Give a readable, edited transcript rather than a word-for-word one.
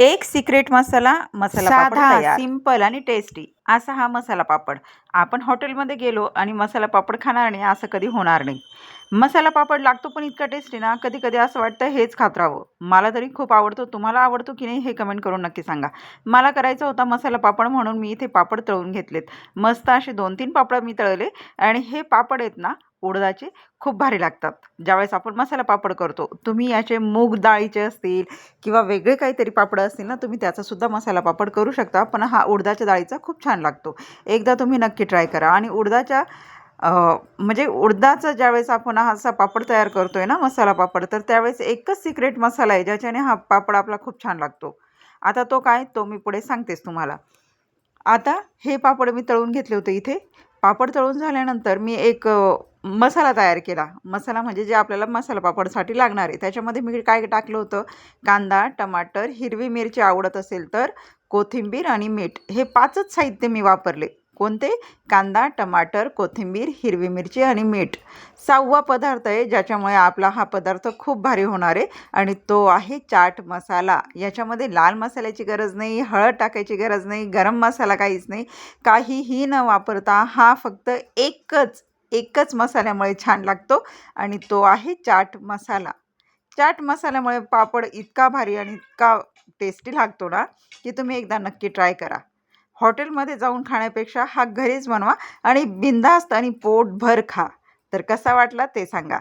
एक सिक्रेट मसाला पापड साधा, तयार. सिंपल आणि टेस्टी असा हा मसाला पापड. आपण हॉटेलमध्ये गेलो आणि मसाला पापड खाणार नाही असं कधी होणार नाही. मसाला पापड लागतो पण इतका टेस्टी ना, कधी कधी असं वाटतं हेच खात राहावं. मला तरी खूप आवडतो. तुम्हाला आवडतो की नाही हे कमेंट करून नक्की सांगा. मला करायचा होता मसाला पापड म्हणून मी इथे पापड तळून घेतलेत. मस्त असे 2-3 पापड मी तळले आणि हे पापड आहेत ना उडदाचे, खूप भारी लागतात. ज्यावेळेस आपण मसाला पापड करतो, तुम्ही याचे मूग डाळीचे असतील किंवा वेगळे काहीतरी पापड असतील ना, तुम्ही त्याचा सुद्धा मसाला पापड करू शकता. पण हा उडदाच्या डाळीचा खूप छान लागतो. एकदा तुम्ही नक्की ट्राय करा. आणि उडदाच्या म्हणजे उडदाचा ज्यावेळेस आपण हा असा पापड तयार करतोय ना मसाला पापड, तर त्यावेळेस एकच सिक्रेट मसाला आहे ज्याच्याने हा पापड आपला खूप छान लागतो. आता तो काय, तो मी पुढे सांगतेच तुम्हाला. आता हे पापड मी तळून घेतले होते इथे. पापड तळून झाल्यानंतर मी एक मसाला तयार केला. मसाला म्हणजे जे आपल्याला मसाला पापडसाठी लागणार आहे. त्याच्यामध्ये मी काय टाकलं होतं, कांदा, टमाटर, हिरवी मिरची आवडत असेल तर, कोथिंबीर आणि मीठ. हे 5च साहित्य मी वापरले. कोणते? कांदा, टमाटर, कोथिंबीर, हिरवी मिरची आणि मीठ. 6वा पदार्थ आहे ज्याच्यामुळे आपला हा पदार्थ खूप भारी होणार आहे आणि तो आहे चाट मसाला. याच्यामध्ये लाल मसाल्याची गरज नाही, हळद टाकायची गरज नाही, गरम मसाला काहीच नाही. काहीही न वापरता हा फक्त एकच मसाल्यामुळे छान लागतो आणि तो आहे चाट मसाला. चाट मसाल्यामुळे पापड इतका भारी आणि इतका टेस्टी लागतो ना, की तुम्ही एकदा नक्की ट्राय करा. हॉटेलमध्ये जाऊन खाण्यापेक्षा हा घरीच बनवा आणि बिनधास्त आणि पोटभर खा. तर कसा वाटला ते सांगा.